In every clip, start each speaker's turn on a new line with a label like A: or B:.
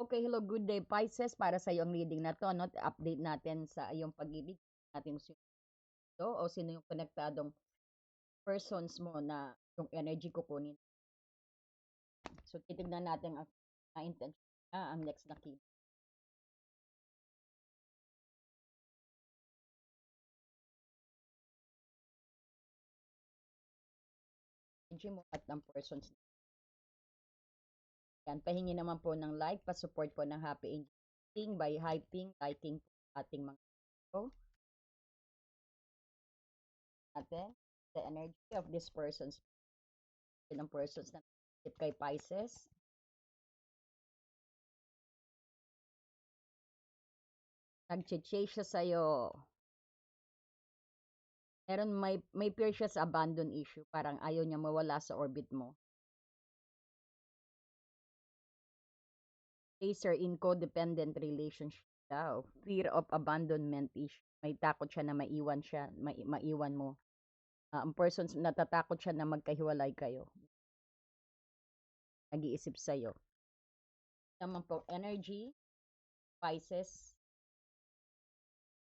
A: Okay, hello, good day, Pisces. Para sa iyo ang reading na 'to 'no, update natin sa iyong pag-ibig, natin sino 'to o sino yung konektadong persons mo na yung energy kukunin. So, titignan natin ang intention ang next na key energy mo at ng persons. Yan, pahingi naman po ng like, pa-support po ng Happy Angel by hyping, liking po ating mga video natin. The energy of this persons, ng persons na kay Pisces. Nag-chase siya sa'yo. May fear siya sa abandon issue, parang ayaw niya mawala sa orbit mo. Chaser in codependent relationship daw. Fear of abandonment issue. May takot siya na maiwan mo. Ang person natatakot siya na magkahiwalay kayo. Nag-iisip sa'yo. Naman po, energy, Pisces.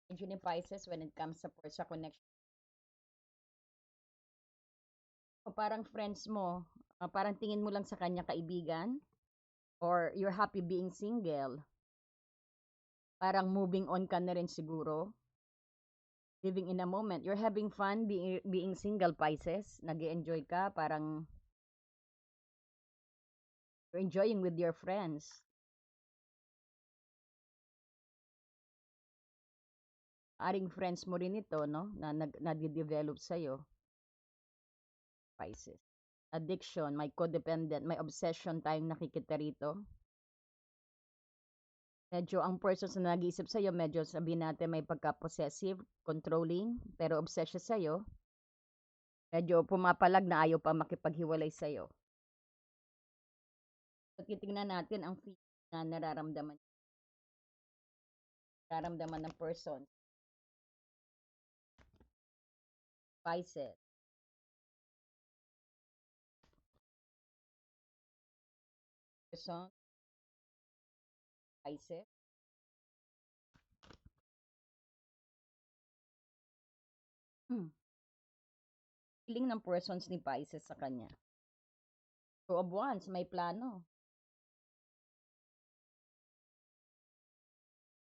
A: Energy ni Pisces when it comes sa connection. O parang friends mo, parang tingin mo lang sa kanya kaibigan, or you're happy being single. Parang moving on ka na rin siguro. Living in a moment. You're having fun being single, Pisces. Nag-enjoy ka, parang you're enjoying with your friends. Aring friends mo rin ito, no? Na nade-develop sa'yo, Pisces. Addiction, may codependent, may obsession tayong nakikita rito. Medyo ang person na nag-iisip sa'yo, medyo sabihin natin may pagka-possessive, controlling, pero obsessed sa'yo. Medyo pumapalag na ayaw pa makipaghiwalay sa'yo. So, titignan natin ang feeling na nararamdaman ng person. Pisces. Person. Pisces. Feeling ng persons ni Pisces sa kanya. Two of Wands, may plano.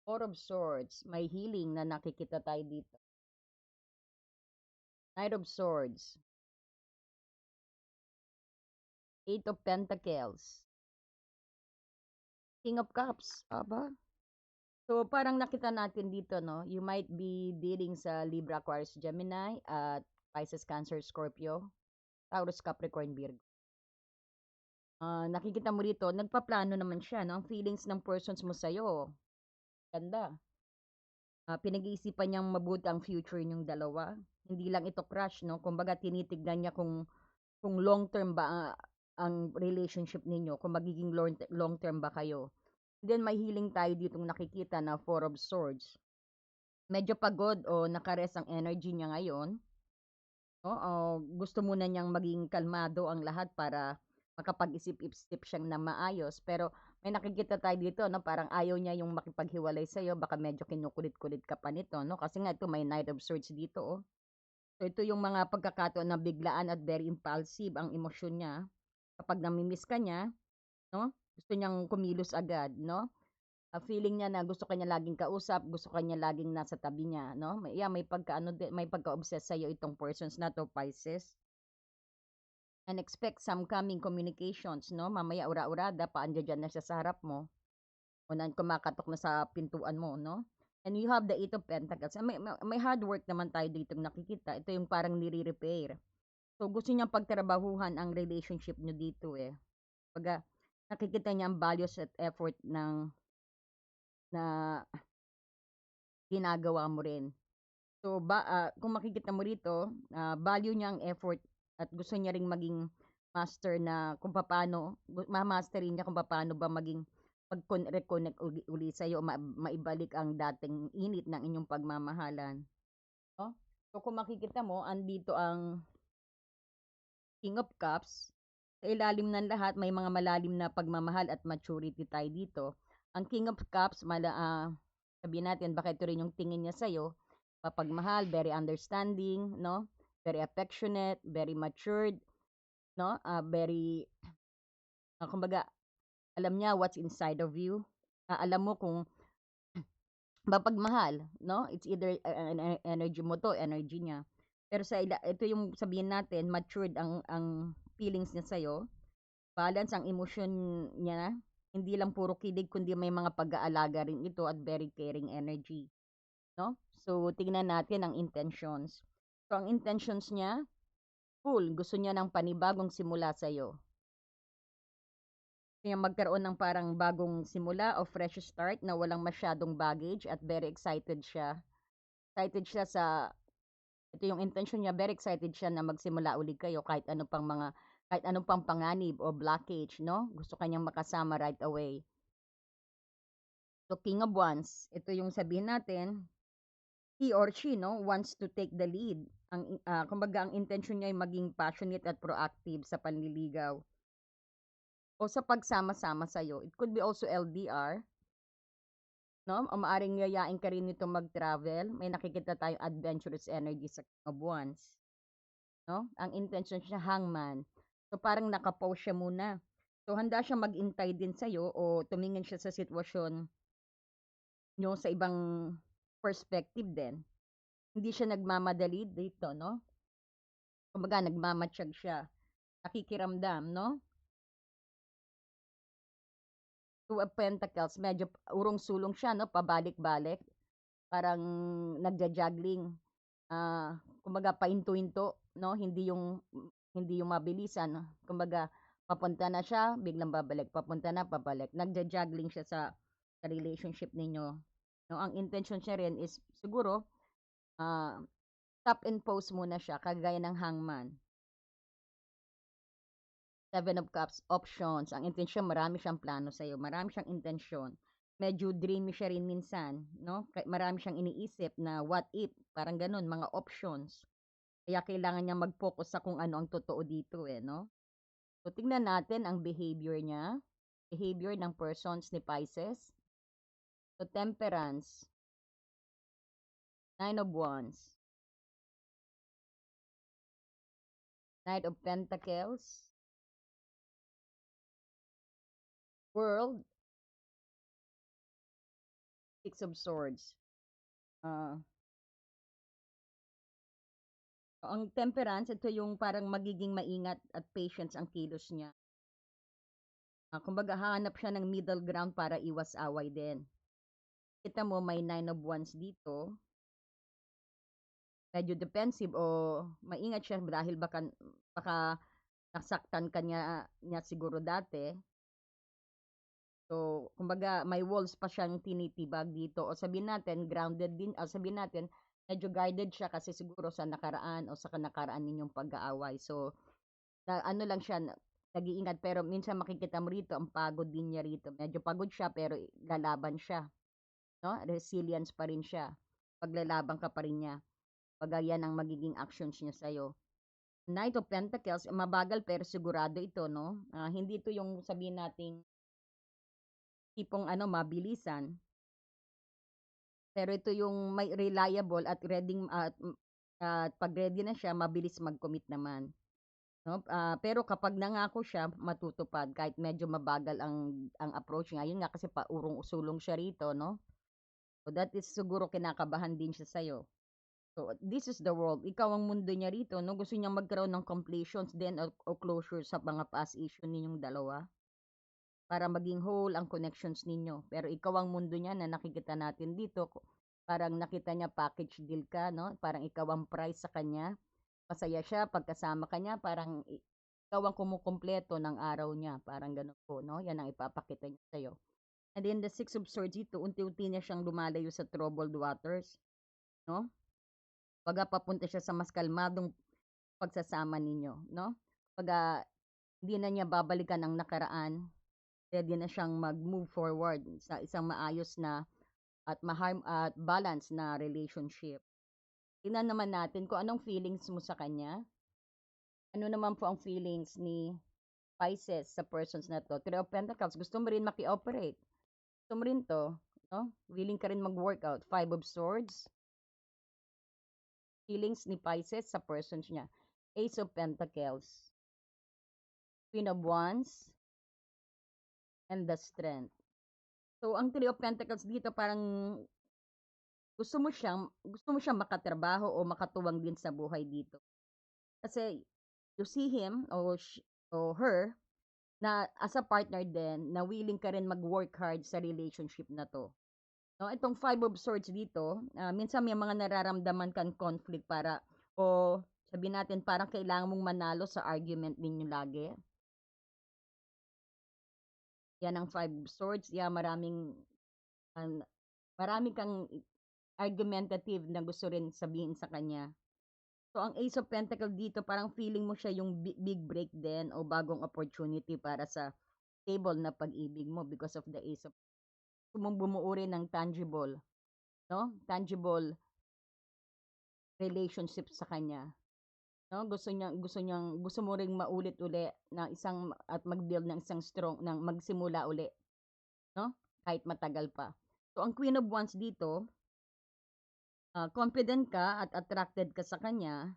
A: Four of Swords, may healing na nakikita tayo dito. Knight of Swords. Eight of Pentacles. King of Cups. Aba. So, parang nakita natin dito, no? You might be dealing sa Libra, Aquarius, Gemini, at Pisces, Cancer, Scorpio, Taurus, Capricorn, Virgo. Nakikita mo rito, nagpaplano naman siya, no? Ang feelings ng persons mo sa'yo. Ganda. Pinag-iisipan niyang mabuti ang future niyong dalawa. Hindi lang ito crush, no? Kumbaga, tinitignan niya kung long term ba ang relationship ninyo, kung magiging long term ba kayo. Then may healing tayo ditong nakikita na Four of Swords. Medyo pagod o nakares ang energy niya ngayon. Oo, gusto muna niyang maging kalmado ang lahat para makapag-isip-isip siyang na maayos. Pero may nakikita tayo dito, no? Parang ayaw niya yung makipaghiwalay sa'yo. Baka medyo kinukulit-kulit ka pa nito, no? Kasi nga ito may Knight of Swords dito, oh. So ito yung mga pagkakataon na biglaan at very impulsive ang emosyon niya. Kapag namimiss ka niya, no? Gusto niyang kumilos agad, no? Feeling niya na gusto kanya laging kausap, gusto kanya laging nasa tabi niya, no? May may pagka-obsess sa iyo itong persons na to, Pisces. And expect some coming communications, no? Mamaya ura-urada pa andiyan na siya sa harap mo. O kumakatok na sa pintuan mo, no? And you have the Eight of Pentacles. May hard work naman tayo dito nakikita. Ito yung parang nire-repair. So, gusto niyang pagtrabahuhan ang relationship niyo dito eh. Pag nakikita niya ang values at effort na ginagawa mo rin. So, kung makikita mo rito, value niya ang effort at gusto niya ring maging master na kung paano, ma-masterin niya kung paano ba maging pag-reconnect uli sa'yo, maibalik ang dating init ng inyong pagmamahalan. No? So, kung makikita mo, andito ang King of Cups. Sa ilalim ng lahat, may mga malalim na pagmamahal at maturity tayo dito. Ang King of Cups, sabihin natin baka ito rin yung tingin niya sa'yo, mapagmahal, very understanding, no? Very affectionate, very matured, no? Kumbaga, alam niya what's inside of you. Alam mo kung mapagmahal, no? It's either energy mo to, energy niya. Pero ito yung sabihin natin, matured ang feelings niya sa'yo. Balance ang emosyon niya. Hindi lang puro kilig, kundi may mga pag-aalaga rin ito at very caring energy. No? So, tingnan natin ang intentions. So, ang intentions niya, full. Gusto niya ng panibagong simula sa'yo. Gusto niya magkaroon ng parang bagong simula o fresh start na walang masyadong baggage at very excited siya. Excited siya ito yung intention niya, very excited siya na magsimula uli kayo kahit anong pang panganib o blockage, no? Gusto kanyang makasama right away. So, King of Wands, ito yung sabihin natin, he or she, no, wants to take the lead. Kumbaga, ang intention niya ay maging passionate at proactive sa panliligaw o sa pagsama-sama sa'yo. It could be also LDR, no? O maaring yayain ka rin nito mag-travel. May nakikita tayong adventurous energy sa King of Wands. No? Ang intention siya, hangman. So, parang nakapause siya muna. So, handa siya mag-intay din sa'yo o tumingin siya sa sitwasyon nyo sa ibang perspective din. Hindi siya nagmamadali dito, no? Kumbaga, nagmamatsyag siya. Nakikiramdam, no? Two of Pentacles, medyo urong-sulong siya, no? Pabalik-balik. Parang nagja-juggling. Kumbaga, painto-into, no? Hindi yung mabilisan. Kumbaga, papunta na siya, biglang babalik. Papunta na, pabalik. Nagja-juggling siya sa relationship ninyo. No? Ang intention siya rin is, siguro, stop and pause muna siya, kagaya ng hangman. Seven of Cups, options. Ang intensyon, marami siyang plano sa'yo. Marami siyang intensyon. Medyo dreamy siya rin minsan, no? Marami siyang iniisip na what if, parang ganun, mga options. Kaya kailangan niya mag-focus sa kung ano ang totoo dito no? So, tingnan natin ang behavior niya. Behavior ng persons ni Pisces. So, Temperance. Nine of Wands. Knight of Pentacles. World. Six of Swords. Ang Temperance, ito yung parang magiging maingat at patience ang kilos niya. Kumbaga, hahanap siya ng middle ground para iwas away din. Kita mo, may Nine of Wands dito. Medyo defensive o maingat siya dahil baka nasaktan ka niya siguro dati. So, kumbaga, may walls pa siyang tinitibag dito. O sabihin natin, grounded din. O sabihin natin, medyo guided siya kasi siguro sa nakaraan o sa nakaraan ninyong pag-aaway. So, ano lang siya, nag-iingat. Pero minsan makikita mo rito, ang pagod din niya rito. Medyo pagod siya pero lalaban siya. No? Resilience pa rin siya. Paglalaban ka pa rin niya. Pag yan ang magiging actions niya sa'yo. Knight of Pentacles, mabagal pero sigurado ito, no? Hindi ito yung sabihin nating tipong mabilisan. Pero ito yung may reliable at ready at pag ready na siya, mabilis mag-commit naman. No? Pero kapag nangako siya, matutupad kahit medyo mabagal ang approach niya. Yun nga kasi paurong-usulong siya rito, no? So that is siguro kinakabahan din siya sa'yo. So this is the world. Ikaw ang mundo niya rito, no? Gusto niyang magkaroon ng completions din o closure sa mga past issue ninyong dalawa para maging whole ang connections ninyo. Pero ikaw ang mundo niya na nakikita natin dito. Parang nakita niya package deal ka, no? Parang ikaw ang price sa kanya. Masaya siya pagkasama ka niya, parang ikaw ang kumukumpleto ng araw niya. Parang ganun po, no? Yan ang ipapakita niya sa'yo. And then the Six of Swords dito, unti-unti niya siyang lumalayo sa troubled waters, no? Pag papunta siya sa mas kalmadong pagsasama ninyo, no? Pag hindi na niya babalikan ang nakaraan, ready na siyang mag-move forward sa isang maayos na at balance na relationship. Tingnan naman natin kung anong feelings mo sa kanya. Ano naman po ang feelings ni Pisces sa persons na to? Three of Pentacles, gusto mo rin maki-operate. Gusto mo rin 'to, 'no? Willing ka rin mag-workout. Five of Swords, feelings ni Pisces sa persons niya. Ace of Pentacles, Queen of Wands, and the Strength. So, ang Three of Pentacles dito parang gusto mo siyang makatrabaho o makatuwang din sa buhay dito. Kasi you see him o her na as a partner din na willing ka rin mag-work hard sa relationship na 'to. No, itong Five of Swords dito, minsan may mga nararamdaman kang conflict o sabihin natin parang kailangan mong manalo sa argument ninyo lagi. Yan ang Five of Swords, an marami kang argumentative na gusto rin sabihin sa kanya. So, ang Ace of Pentacles dito parang feeling mo siya yung big break din o bagong opportunity para sa stable na pag-ibig mo because of the Ace of gusto mong bumuo rin ng tangible, 'no, tangible relationship sa kanya, 'no? Gusto mo ring maulit-uli na mag-build ng isang strong ng magsimula uli, 'no, kahit matagal pa. So, ang Queen of Wands dito, confident ka at attracted ka sa kanya.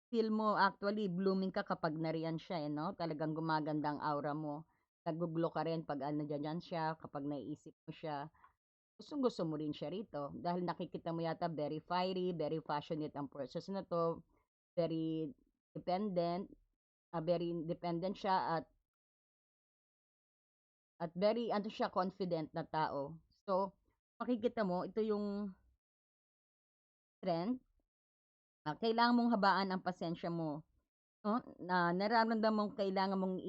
A: Feel mo actually blooming ka kapag nariyan siya, 'no? Talagang gumaganda ang aura mo. Naggo-glow ka rin 'pag nandiyan siya, kapag naiisip mo siya. Gustong-gusto mo rin siya rito dahil nakikita mo yata very fiery, very passionate ang person na 'to, very dependent, very independent siya at very ano siya, confident na tao. So, makikita mo ito yung trend, kailangan mong habaan ang pasensya mo. 'No, na nararamdaman mong kailangan mong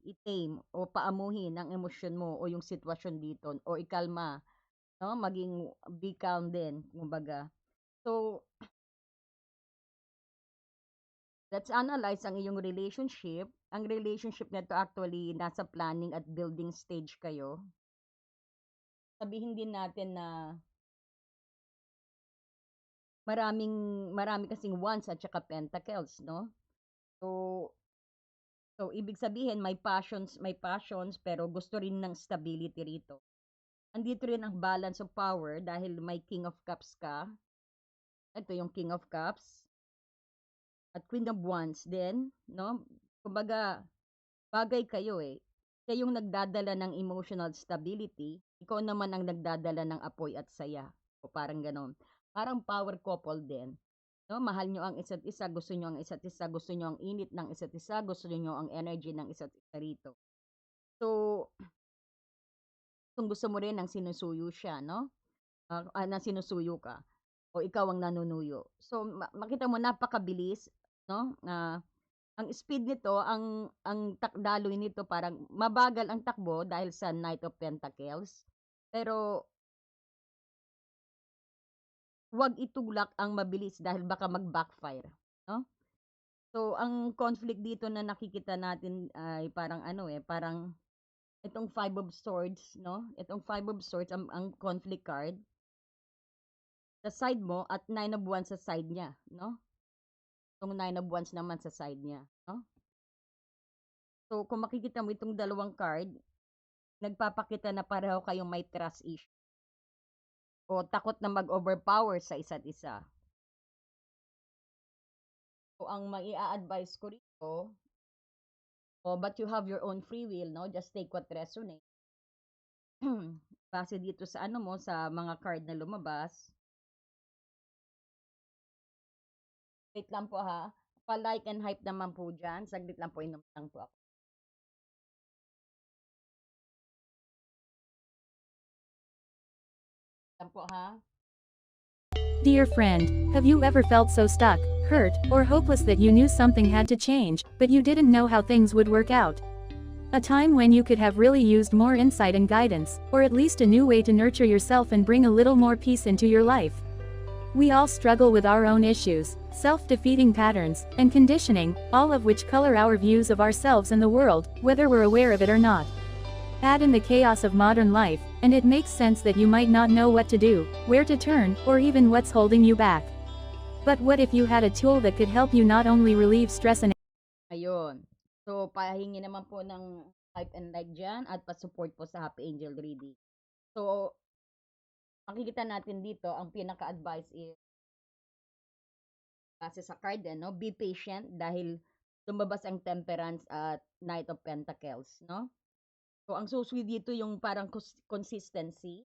A: i-tame o paamuhin ang emosyon mo o yung sitwasyon dito o ikalma, 'no, be calm din kumbaga. So, let's analyze ang iyong relationship. Ang relationship nito actually nasa planning at building stage kayo. Sabihin din natin na marami kasing wands at saka pentacles, 'no? So so ibig sabihin may passions pero gusto rin ng stability rito. Andito rin ang balance of power dahil may King of Cups ka. Ito yung King of Cups at Queen of Wands din, 'no? Kumbaga, bagay kayo eh. Siya yung nagdadala ng emotional stability, ikaw naman ang nagdadala ng apoy at saya. O parang gano'n. Parang power couple din. 'No? Mahal nyo ang isa't isa, gusto nyo ang isa't isa, gusto nyo ang init ng isa't isa, gusto nyo ang energy ng isa't isa rito. So, kung gusto mo rin ng sinusuyo siya, 'no? Na sinusuyo ka o ikaw ang nanunuyo. So, makita mo napakabilis, 'no, ang speed nito, daloy nito parang mabagal ang takbo dahil sa Knight of Pentacles, pero 'wag itulak ang mabilis dahil baka mag-backfire, 'no? So, ang conflict dito na nakikita natin ay parang ano, parang itong Five of Swords, 'no? Itong Five of Swords ang conflict card sa side mo at Nine of Wands sa side niya, 'no? Itong Nine of Wands naman sa side niya, 'no? So, kung makikita mo itong dalawang card, nagpapakita na pareho kayong may trust issue o takot na mag-overpower sa isa't isa. So, ang mai-a-advise ko rito, but you have your own free will, no? Just take what resonates. Base dito sa sa mga card na lumabas. Wait lang po ha. Pa-like and hype naman po dyan. Saglit lang po, inom lang po ako. Lang po ha.
B: Dear friend, have you ever felt so stuck, hurt, or hopeless that you knew something had to change, but you didn't know how things would work out? A time when you could have really used more insight and guidance, or at least a new way to nurture yourself and bring a little more peace into your life. We all struggle with our own issues, self-defeating patterns, and conditioning, all of which color our views of ourselves and the world, whether we're aware of it or not. Add in the chaos of modern life, and it makes sense that you might not know what to do, where to turn, or even what's holding you back. But what if you had a tool that could help you not only relieve stress and
A: Ayun. So, pahingi naman po ng hype and like dyan at pa-support po sa Happy Angel Reading. So, makikita natin dito, ang pinaka-advice is, base sa card din, no? Be patient dahil lumabas ang Temperance at Knight of Pentacles, no? So, ang susi dito yung parang consistency.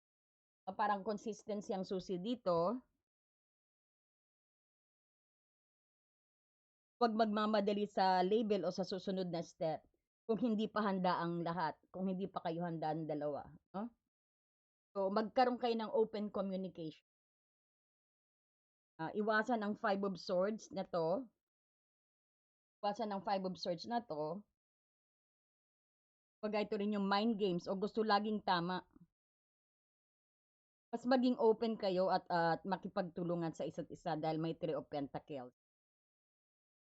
A: Parang consistency ang susi dito. Huwag magmamadali sa label o sa susunod na step kung hindi pa handa ang lahat, kung hindi pa kayo handa ang dalawa, no? So, magkaroon kayo ng open communication. Iwasan ang Five of Swords na to. Iwasan ang Five of Swords na to. Pagka ito rin yung mind games o gusto laging tama. Mas maging open kayo at makipagtulungan sa isa't isa dahil may Three of Pentacles.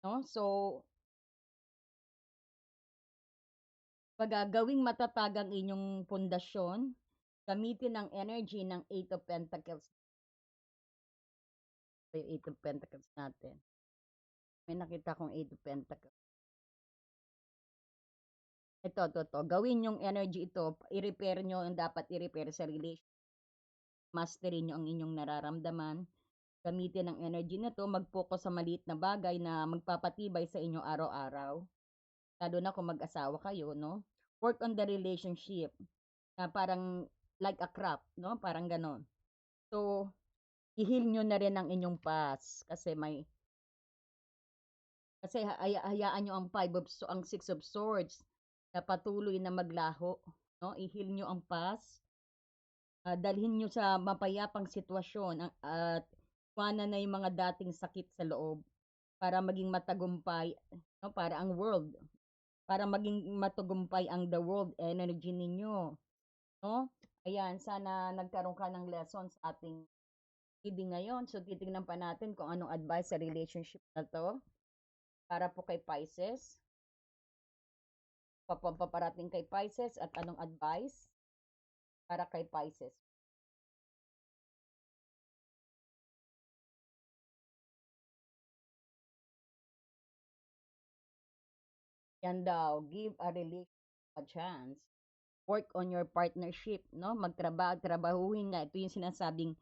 A: No? So, gawing matatag ang inyong pundasyon, gamitin ang energy ng Eight of Pentacles. Ito yung Eight of Pentacles natin. May nakita kong Eight of Pentacles. Ito. Gawin yung energy ito, i-repair nyo yung dapat i-repair sa relationship. Mastery nyo ang inyong nararamdaman. Gamitin ang energy na to, mag-focus sa maliit na bagay na magpapatibay sa inyo araw-araw. Lalo na kung mag-asawa kayo, no? Work on the relationship. Parang like a craft, no? Parang ganon. So, i-heal nyo na rin ang inyong past. Kasi hayaan nyo ang Six of Swords na patuloy na maglaho, no? I-heal nyo ang past. Dalhin nyo sa mapayapang sitwasyon at iwanan na yung mga dating sakit sa loob para maging matagumpay, no? Para maging matagumpay ang the world energy ninyo, no? Ayan, sana nagkaroon ka ng lessons sa ating reading ngayon. So, titingnan pa natin kung anong advice sa relationship na to para po kay Pisces. Paparating kay Pisces at anong advice para kay Pisces. Yan daw, give a relationship a chance. Work on your partnership, no? Trabahuhin nga. Ito yung sinasabing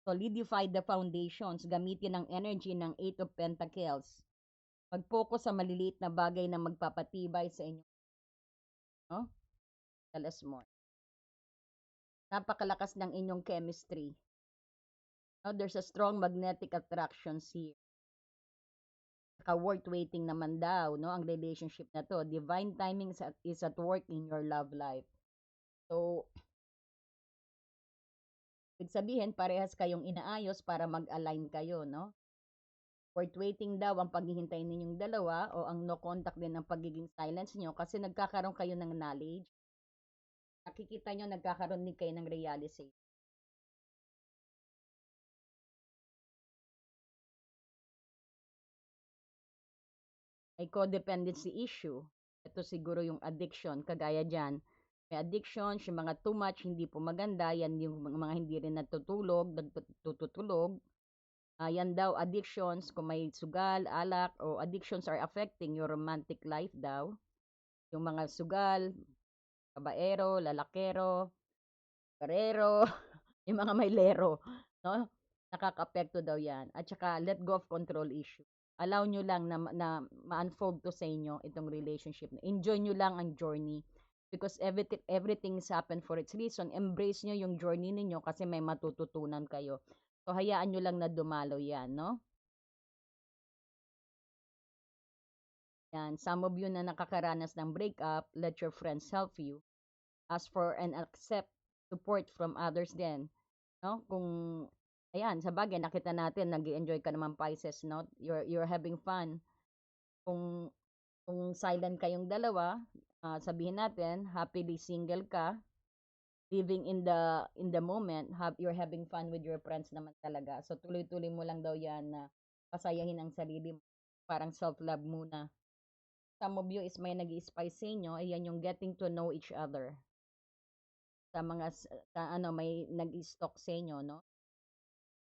A: solidify the foundations. Gamitin ang energy ng Eight of Pentacles. Mag-focus sa maliliit na bagay na magpapatibay sa inyo. No? Tell us more. Napakalakas ng inyong chemistry. No? There's a strong magnetic attraction here. Worth waiting naman daw, no? Ang relationship na to. Divine timing is at work in your love life. So, ibig sabihin, parehas kayong inaayos para mag-align kayo, no? Worth waiting daw ang paghihintay ninyong dalawa o ang no contact din ng pagiging silence nyo kasi nagkakaroon kayo ng knowledge. Nakikita nyo, nagkakaroon din kayo ng realization. May codependency issue. Ito siguro yung addiction, kagaya dyan. May addictions, yung mga too much, hindi po maganda. Yan yung mga hindi rin natutulog, nagtutulog. Yan daw, addictions, kung may sugal, alak, o addictions are affecting your romantic life daw. Yung mga sugal, babaero, lalakero, karero, yung mga may lero, no? Nakaka-apekto daw yan. At saka, let go of control issue. Allow nyo lang na ma-unfold to sa inyo itong relationship. Enjoy nyo lang ang journey because everything is happen for its reason. Embrace nyo yung journey ninyo kasi may matututunan kayo. So, hayaan nyo lang na dumalo yan, no? Yan. Some of you na nakakaranas ng breakup, let your friends help you. Ask for and accept support from others din. No? Kung ayan, sa bagay nakita natin nag-enjoy ka naman Pisces, no? You're having fun. Kung silent kayong dalawa, sabihin natin happily single ka, living in the moment, you're having fun with your friends naman talaga. So tuloy-tuloy mo lang daw 'yan na pasayahin ang sarili mo. Parang self-love muna. Some of you is may nag-i-spice sa inyo, ayan yung getting to know each other. Sa mga may nag-i-stalk sa inyo, no?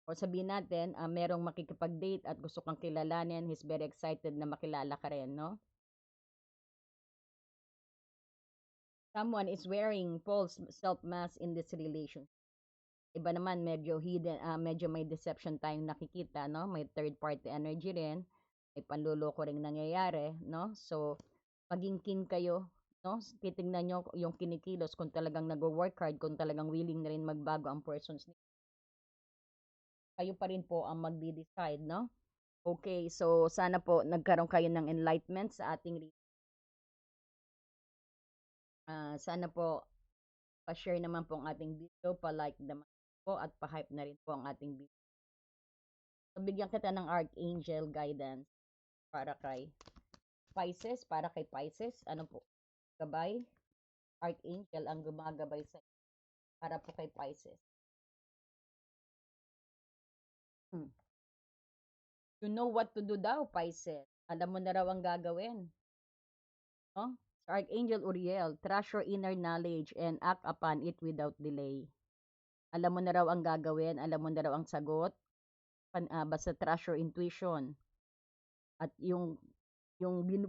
A: O sabihin natin, merong makikipag-date at gusto kang kilalanin, he's very excited na makilala ka rin, no? Someone is wearing false self-mask in this relationship. Iba naman medyo hidden, medyo may deception tayong nakikita, no? May third party energy rin, may panloloko ring nangyayari, no? So, maging keen kayo, no? Titingnan nyo yung kinikilos kung talagang nag-work hard, kung talagang willing na rin magbago ang persons. Kayo pa rin po ang magde-decide, no? Okay, so sana po nagkaroon kayo ng enlightenment sa ating sana po pa-share naman po ang ating video, pa-like naman po at pa-hype na rin po ang ating video. So, bigyan kita ng Archangel guidance para kay Pisces, ano po? Gabay, Archangel ang gumagabay sa para po kay Pisces. You know what to do daw, Pisces. Alam mo na raw ang gagawin. No? Archangel Uriel, trust your inner knowledge and act upon it without delay. Alam mo na raw ang gagawin, alam mo na raw ang sagot. Basta trust your intuition. At yung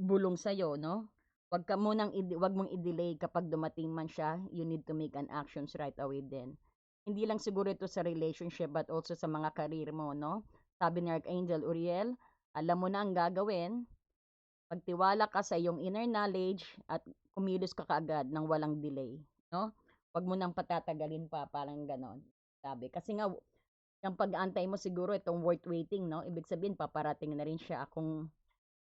A: bulong sa'yo, no? Wag mong i-delay kapag dumating man siya, you need to make an actions right away din. Hindi lang siguro ito sa relationship but also sa mga career mo, no? Sabi ni Archangel Uriel, alam mo na ang gagawin, pagtiwala ka sa iyong inner knowledge at kumilos ka kaagad ng walang delay, no? Wag mo nang patatagalin pa, parang ganon. Sabi, kasi nga, yung pag-aantay mo siguro itong worth waiting, no? Ibig sabihin, paparating na rin siya. Kung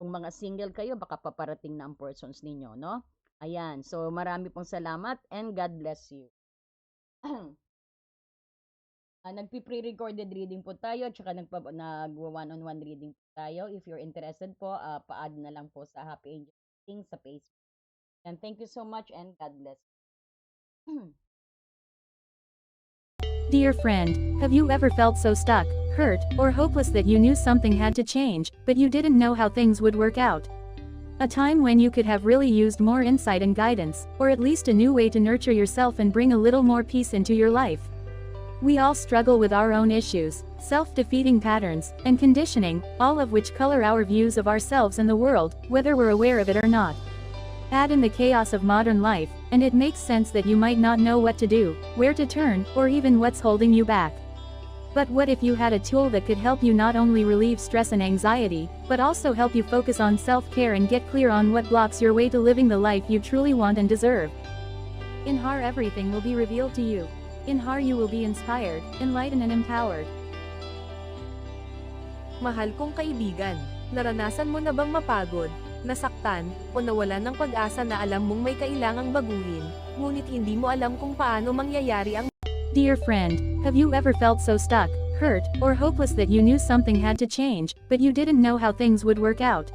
A: mga single kayo, baka paparating na ang persons ninyo, no? Ayan, so marami pong salamat and God bless you. Nagpi-pre-recorded reading po tayo at saka nag-one-on-one reading po tayo. If you're interested po, pa-add na lang po sa Happy Angel Reading sa Facebook. And thank you so much and God bless.
B: Dear friend, have you ever felt so stuck, hurt, or hopeless that you knew something had to change, but you didn't know how things would work out? A time when you could have really used more insight and guidance, or at least a new way to nurture yourself and bring a little more peace into your life. We all struggle with our own issues, self-defeating patterns, and conditioning, all of which color our views of ourselves and the world, whether we're aware of it or not. Add in the chaos of modern life, and it makes sense that you might not know what to do, where to turn, or even what's holding you back. But what if you had a tool that could help you not only relieve stress and anxiety, but also help you focus on self-care and get clear on what blocks your way to living the life you truly want and deserve? In HAR, everything will be revealed to you. In HAR, you will be inspired, enlightened and empowered.
C: Mahal kong kaibigan, naranasan mo na bang mapagod, nasaktan, o nawalan ng pag-asa na alam mong may kailangang baguhin, ngunit hindi mo alam kung paano mangyayari ang...
B: Dear friend, have you ever felt so stuck, hurt, or hopeless that you knew something had to change, but you didn't know how things would work out?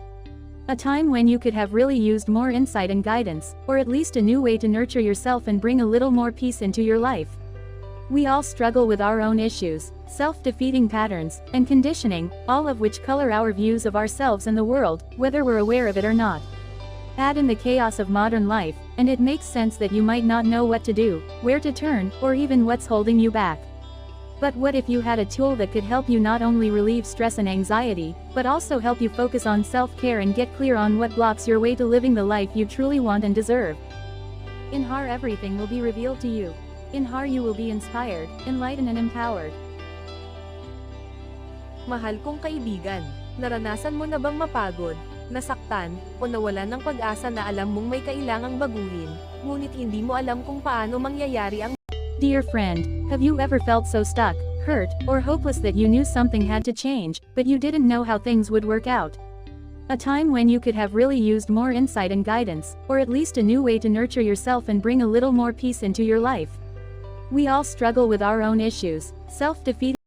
B: A time when you could have really used more insight and guidance, or at least a new way to nurture yourself and bring a little more peace into your life. We all struggle with our own issues, self-defeating patterns, and conditioning, all of which color our views of ourselves and the world, whether we're aware of it or not. Add in the chaos of modern life, and it makes sense that you might not know what to do, where to turn, or even what's holding you back. But what if you had a tool that could help you not only relieve stress and anxiety, but also help you focus on self-care and get clear on what blocks your way to living the life you truly want and deserve? In HAR, everything will be revealed to you. In HAR, you will be inspired, enlightened and empowered.
C: Mahal kong kaibigan, naranasan mo na bang mapagod, nasaktan, o nawalan ng pag-asa na alam mong may kailangang baguhin, ngunit hindi mo alam kung paano mangyayari ang...
B: Dear friend, have you ever felt so stuck, hurt, or hopeless that you knew something had to change, but you didn't know how things would work out? A time when you could have really used more insight and guidance, or at least a new way to nurture yourself and bring a little more peace into your life. We all struggle with our own issues, self-defeating